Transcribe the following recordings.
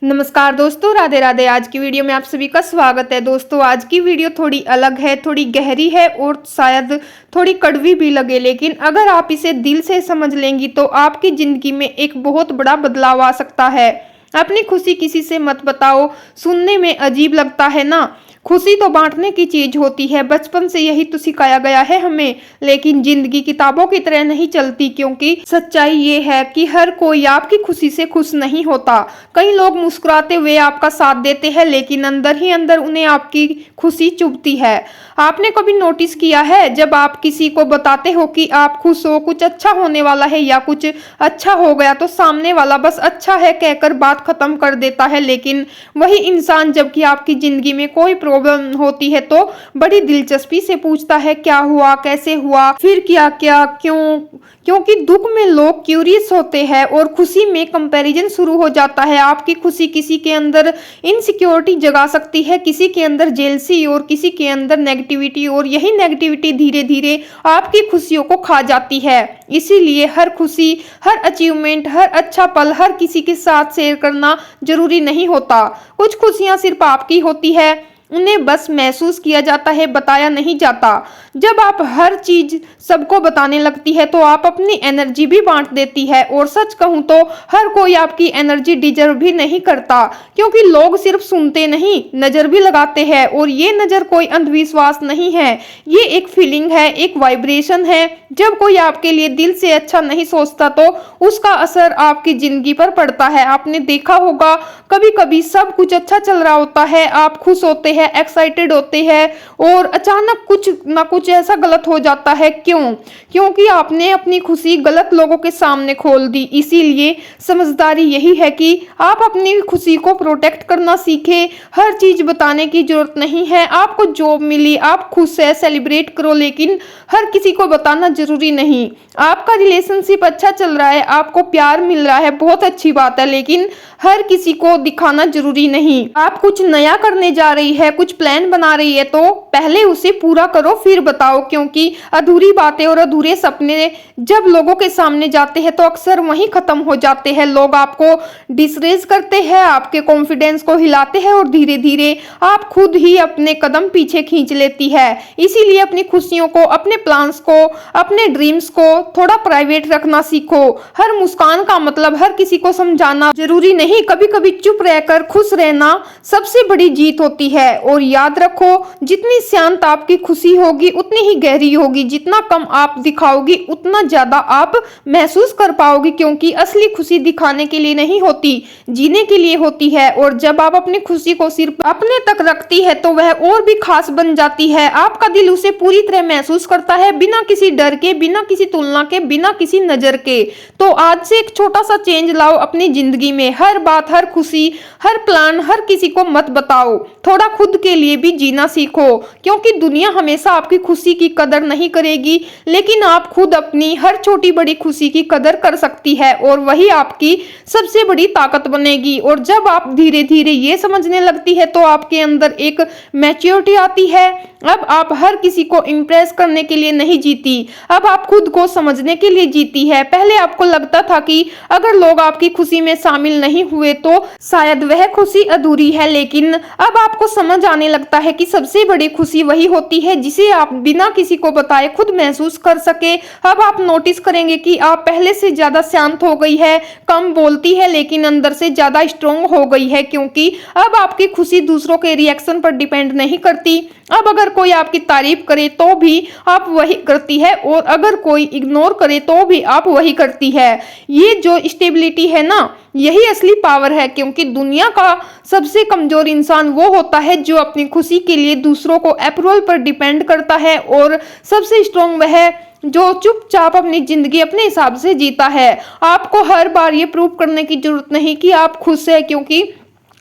नमस्कार दोस्तों, राधे राधे। आज की वीडियो में आप सभी का स्वागत है। दोस्तों, आज की वीडियो थोड़ी अलग है, थोड़ी गहरी है और शायद थोड़ी कड़वी भी लगे, लेकिन अगर आप इसे दिल से समझ लेंगी तो आपकी जिंदगी में एक बहुत बड़ा बदलाव आ सकता है। अपनी खुशी किसी से मत बताओ। सुनने में अजीब लगता है ना? खुशी तो बांटने की चीज होती है, बचपन से यही तो सिखाया गया है हमें। लेकिन जिंदगी किताबों की तरह नहीं चलती, क्योंकि सच्चाई ये है कि हर कोई आपकी खुशी से खुश नहीं होता। कई लोग मुस्कुराते हुए आपका साथ देते हैं, लेकिन अंदर ही अंदर उन्हें आपकी खुशी चुभती है। आपने कभी नोटिस किया है, जब आप किसी को बताते हो कि आप खुश हो, कुछ अच्छा होने वाला है या कुछ अच्छा हो गया, तो सामने वाला बस अच्छा है कहकर बात खत्म कर देता है। लेकिन वही इंसान जबकि आपकी जिंदगी में कोई प्रॉब्लम होती है तो बड़ी दिलचस्पी से पूछता है, क्या हुआ, कैसे हुआ, फिर क्या क्या, क्यों? क्योंकि दुख में लोग क्यूरियस होते हैं और खुशी में कंपैरिजन शुरू हो जाता है। आपकी खुशी किसी के अंदर इनसिक्योरिटी जगा सकती है, किसी के अंदर जेलसी और किसी के अंदर नेगेटिविटी, और यही नेगेटिविटी धीरे धीरे आपकी खुशियों को खा जाती है। इसीलिए हर खुशी, हर अचीवमेंट, हर अच्छा पल हर किसी के साथ शेयर करना जरूरी नहीं होता। कुछ खुशियां सिर्फ आपकी होती है, उन्हें बस महसूस किया जाता है, बताया नहीं जाता। जब आप हर चीज सबको बताने लगती है तो आप अपनी एनर्जी भी बांट देती है, और सच कहूं तो हर कोई आपकी एनर्जी डिजर्व भी नहीं करता, क्योंकि लोग सिर्फ सुनते नहीं, नजर भी लगाते हैं। और ये नजर कोई अंधविश्वास नहीं है, ये एक फीलिंग है, एक वाइब्रेशन है। जब कोई आपके लिए दिल से अच्छा नहीं सोचता तो उसका असर आपकी जिंदगी पर पड़ता है। आपने देखा होगा, कभी कभी सब कुछ अच्छा चल रहा होता है, आप खुश होते हैं, एक्साइटेड होते हैं, और अचानक कुछ ना कुछ ऐसा गलत हो जाता है। क्यों? क्योंकि आपने अपनी खुशी गलत लोगों के सामने खोल दी। इसीलिए समझदारी यही है कि आप अपनी खुशी को प्रोटेक्ट करना सीखें। हर चीज बताने की जरूरत नहीं है। आपको जॉब मिली, आप खुश है, सेलिब्रेट करो, लेकिन हर किसी को बताना जरूरी नहीं। आपका रिलेशनशिप अच्छा चल रहा है, आपको प्यार मिल रहा है, बहुत अच्छी बात है, लेकिन हर किसी को दिखाना जरूरी नहीं। आप कुछ नया करने जा रही है, कुछ प्लान बना रही है, तो पहले उसे पूरा करो फिर बताओ। क्योंकि अधूरी बातें और अधूरे सपने जब लोगों के सामने जाते हैं तो अक्सर वहीं खत्म हो जाते हैं। लोग आपको डिसरेज करते हैं, आपके कॉन्फिडेंस को हिलाते हैं, और धीरे धीरे आप खुद ही अपने कदम पीछे खींच लेती है। इसीलिए अपनी खुशियों को, अपने प्लान्स को, अपने ड्रीम्स को थोड़ा प्राइवेट रखना सीखो। हर मुस्कान का मतलब हर किसी को समझाना जरूरी नहीं। कभी कभी चुप रहकर खुश रहना सबसे बड़ी जीत होती है। और याद रखो, जितनी शांत आपकी खुशी होगी उतनी ही गहरी होगी। जितना कम आप दिखाओगी उतना ज्यादा आप महसूस कर पाओगी, क्योंकि असली खुशी दिखाने के लिए नहीं होती, जीने के लिए होती है। और जब आप अपनी खुशी को सिर्फ अपने तक रखती है तो वह और भी खास बन जाती है। आपका दिल उसे पूरी तरह महसूस करता है, बिना किसी डर के, बिना किसी तुलना के, बिना किसी नजर के। तो आज से एक छोटा सा चेंज लाओ अपनी जिंदगी में। हर बात, हर खुशी, हर प्लान हर किसी को मत बताओ। थोड़ा खुद के लिए भी जीना सीखो, क्योंकि दुनिया हमेशा आपकी खुशी की कदर नहीं करेगी, लेकिन आप खुद अपनी हर छोटी बड़ी खुशी की कदर कर सकती है, और वही आपकी सबसे बड़ी ताकत बनेगी। और जब आप धीरे धीरे ये समझने लगती है तो आपके अंदर एक मैच्योरिटी आती है। अब आप हर किसी को इम्प्रेस करने के लिए नहीं जीती, अब आप खुद को समझने के लिए जीती है। पहले आपको लगता था कि अगर लोग आपकी खुशी में शामिल नहीं हुए तो शायद वह खुशी अधूरी है, लेकिन अब आपको समझ आने लगता है कि सबसे बड़ी खुशी वही होती है जिसे आप बिना किसी को बताए खुद महसूस कर सके। अब आप नोटिस करेंगे कि आप पहले से ज्यादा शांत हो गई है, कम बोलती है, लेकिन अंदर से ज्यादा स्ट्रोंग हो गई है, क्योंकि अब आपकी खुशी दूसरों के रिएक्शन पर डिपेंड नहीं करती। अब अगर कोई आपकी तारीफ करे तो भी आप वही करती है, और अगर कोई इग्नोर करे तो भी आप वही करती है। ये जो स्टेबिलिटी है ना, यही असली पावर है। क्योंकि दुनिया का सबसे कमजोर इंसान वो होता है जो अपनी खुशी के लिए दूसरों को अप्रूवल पर डिपेंड करता है, और सबसे स्ट्रांग वह है जो चुपचाप अपनी जिंदगी अपने हिसाब से जीता है। आपको हर बार ये प्रूव करने की जरूरत नहीं कि आप खुश है, क्योंकि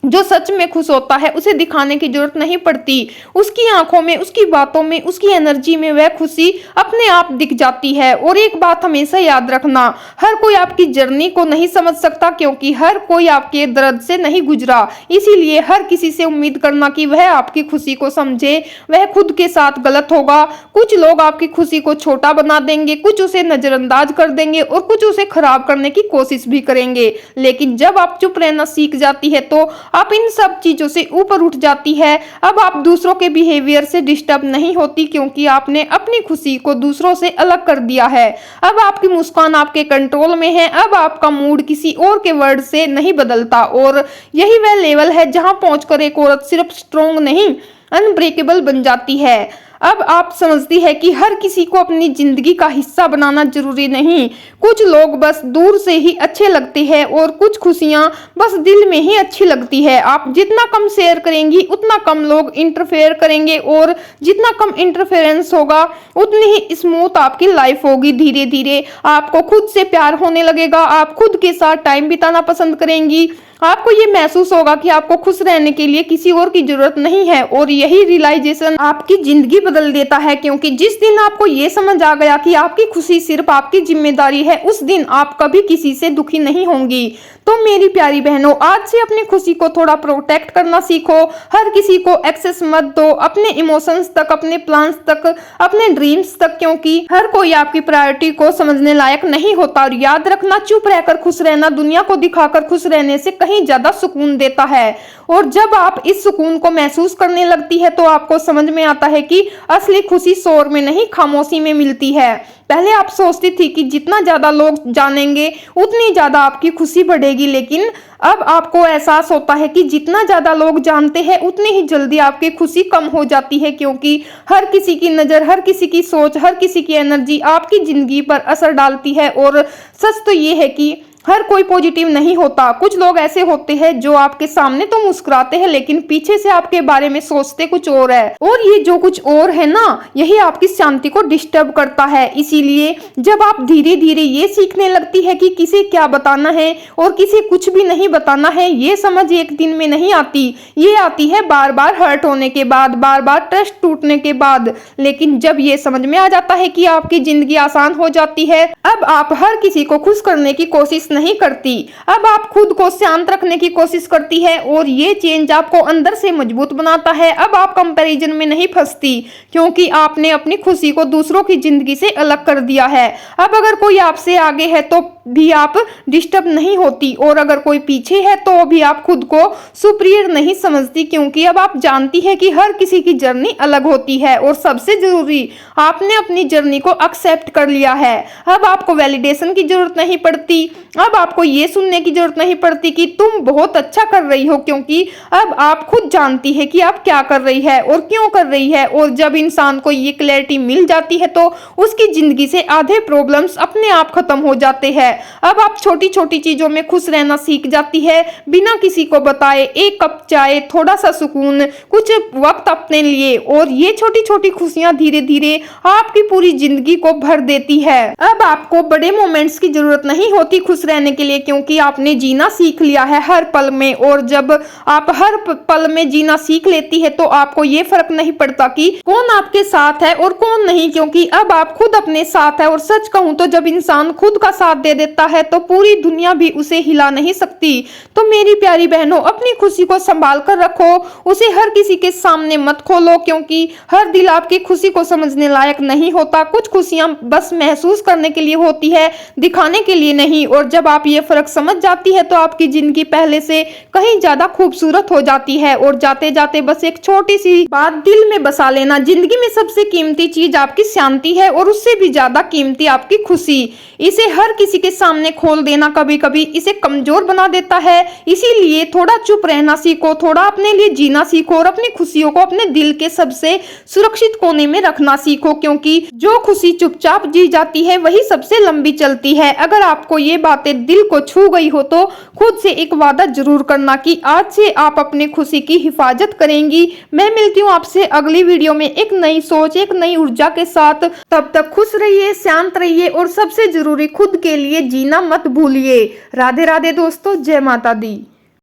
जो सच में खुश होता है उसे दिखाने की जरूरत नहीं पड़ती। उसकी आंखों में, उसकी बातों में, उसकी एनर्जी में वह खुशी अपने आप दिख जाती है। और एक बात हमेशा याद रखना, हर कोई आपकी जर्नी को नहीं समझ सकता, क्योंकि हर कोई आपके दर्द से नहीं गुजरा। इसीलिए हर किसी से उम्मीद करना कि वह आपकी खुशी को समझे, वह खुद के साथ गलत होगा। कुछ लोग आपकी खुशी को छोटा बना देंगे, कुछ उसे नजरअंदाज कर देंगे और कुछ उसे खराब करने की कोशिश भी करेंगे। लेकिन जब आप चुप रहना सीख जाती है तो आप इन सब चीजों से ऊपर उठ जाती है। अब आप दूसरों के बिहेवियर से डिस्टर्ब नहीं होती, क्योंकि आपने अपनी खुशी को दूसरों से अलग कर दिया है। अब आपकी मुस्कान आपके कंट्रोल में है। अब आपका मूड किसी और के वर्ड से नहीं बदलता। और यही वह लेवल है जहां पहुंचकर एक औरत सिर्फ स्ट्रोंग नहीं, अनब्रेकेबल बन जाती है। अब आप समझती है कि हर किसी को अपनी जिंदगी का हिस्सा बनाना जरूरी नहीं। कुछ लोग बस दूर से ही अच्छे लगते हैं और कुछ खुशियां बस दिल में ही अच्छी लगती है। आप जितना कम शेयर करेंगी उतना कम लोग इंटरफेयर करेंगे, और जितना कम इंटरफेरेंस होगा उतनी ही स्मूथ आपकी लाइफ होगी। धीरे धीरे आपको खुद से प्यार होने लगेगा। आप खुद के साथ टाइम बिताना पसंद करेंगी। आपको ये महसूस होगा कि आपको खुश रहने के लिए किसी और की जरूरत नहीं है। और यही रियलाइजेशन आपकी जिंदगी बदल देता है, क्योंकि जिस दिन आपको ये समझ आ गया कि आपकी खुशी सिर्फ आपकी जिम्मेदारी है, उस दिन आप कभी किसी से दुखी नहीं होंगी। तो मेरी प्यारी बहनों, आज से अपनी खुशी को थोड़ा प्रोटेक्ट करना सीखो। हर किसी को एक्सेस मत दो, अपने इमोशंस तक, अपने प्लान्स तक, अपने ड्रीम्स तक, क्योंकि हर कोई आपकी प्रायोरिटी को समझने लायक नहीं होता। और याद रखना, चुप रहकर खुश रहना दुनिया को दिखाकर खुश रहने से कहीं ज्यादा सुकून देता है। और जब आप इस सुकून को महसूस करने लगती है तो आपको समझ में आता है कि असली खुशी शोर में नहीं, खामोशी में मिलती है। पहले आप सोचती थी कि जितना ज्यादा लोग जानेंगे उतनी ज्यादा आपकी खुशी बढ़ेगी, लेकिन अब आपको एहसास होता है कि जितना ज्यादा लोग जानते हैं उतनी ही जल्दी आपकी खुशी कम हो जाती है, क्योंकि हर किसी की नजर, हर किसी की सोच, हर किसी की एनर्जी आपकी जिंदगी पर असर डालती है। और सच तो ये है कि हर कोई पॉजिटिव नहीं होता। कुछ लोग ऐसे होते हैं जो आपके सामने तो मुस्कुराते हैं, लेकिन पीछे से आपके बारे में सोचते कुछ और है। और ये जो कुछ और है ना, यही आपकी शांति को डिस्टर्ब करता है। इसीलिए जब आप धीरे धीरे ये सीखने लगती है कि किसे क्या बताना है और किसे कुछ भी नहीं बताना है, ये समझ एक दिन में नहीं आती। ये आती है बार बार हर्ट होने के बाद, बार बार ट्रस्ट टूटने के बाद। लेकिन जब ये समझ में आ जाता है कि आपकी जिंदगी आसान हो जाती है, अब आप हर किसी को खुश करने की कोशिश नहीं करती। अब आप खुद को शांत रखने की कोशिश करती है, और ये चेंज आपको अंदर से मजबूत बनाता है। अब आप कंपैरिजन में नहीं फंसती, क्योंकि आपने अपनी खुशी को दूसरों की जिंदगी से अलग कर दिया है। अब अगर कोई आपसे आगे है तो भी आप डिस्टर्ब नहीं होती, और अगर कोई पीछे है तो भी आप खुद को सुपीरियर नहीं समझती, क्योंकि अब आप जानती है कि हर किसी की जर्नी अलग होती है। और सबसे जरूरी, आपने अपनी जर्नी को एक्सेप्ट कर लिया है। अब आपको वैलिडेशन की जरूरत नहीं पड़ती। अब आपको ये सुनने की जरूरत नहीं पड़ती कि तुम बहुत अच्छा कर रही हो, क्योंकि अब आप खुद जानती है कि आप क्या कर रही है और क्यों कर रही है। और जब इंसान को ये क्लैरिटी मिल जाती है तो उसकी जिंदगी से आधे प्रॉब्लम्स अपने आप खत्म हो जाते हैं। अब आप छोटी छोटी चीजों में खुश रहना सीख जाती है, बिना किसी को बताए। एक कप चाय, थोड़ा सा सुकून, कुछ वक्त अपने लिए, और ये छोटी छोटी खुशियां धीरे धीरे आपकी पूरी जिंदगी को भर देती है। अब आपको बड़े मोमेंट्स की जरूरत नहीं होती खुश रहने के लिए, क्योंकि आपने जीना सीख लिया है हर पल में। और जब आप हर पल में जीना सीख लेती है तो आपको ये फर्क नहीं पड़ता कि कौन आपके साथ है और कौन नहीं, क्योंकि अब आप खुद अपने साथ है। और सच कहूं तो जब इंसान खुद का साथ दे देता है तो पूरी दुनिया भी उसे हिला नहीं सकती। तो मेरी प्यारी बहनों, अपनी खुशी को संभाल कर रखो, उसे हर किसी के सामने मत खोलो, क्योंकि हर दिल आपकी खुशी को समझने लायक नहीं होता। कुछ खुशियां बस महसूस करने के लिए होती है, दिखाने के लिए नहीं। और जब आप ये फर्क समझ जाती है तो आपकी जिंदगी पहले से कहीं ज्यादा खूबसूरत हो जाती है। और जाते जाते बस एक छोटी सी बात दिल में बसा लेना, जिंदगी में सबसे कीमती चीज आपकी शांति है, और उससे भी ज्यादा कीमती आपकी खुशी। इसे हर किसी के सामने खोल देना कभी कभी इसे कमजोर बना देता है। इसीलिए थोड़ा चुप रहना सीखो, थोड़ा अपने लिए जीना सीखो, और अपनी खुशियों को अपने दिल के सबसे सुरक्षित कोने में रखना सीखो, क्योंकि जो खुशी चुपचाप जी जाती है वही सबसे लंबी चलती है। अगर आपको ये बातें दिल को छू गई हो तो खुद से एक वादा जरूर करना कि आज से आप अपनी खुशी की हिफाजत करेंगी। मैं मिलती हूँ आपसे अगली वीडियो में एक नई सोच, एक नई ऊर्जा के साथ। तब तक खुश रहिए, शांत रहिए, और सबसे जरूरी खुद के लिए जीना मत भूलिए। राधे राधे दोस्तों, जय माता दी।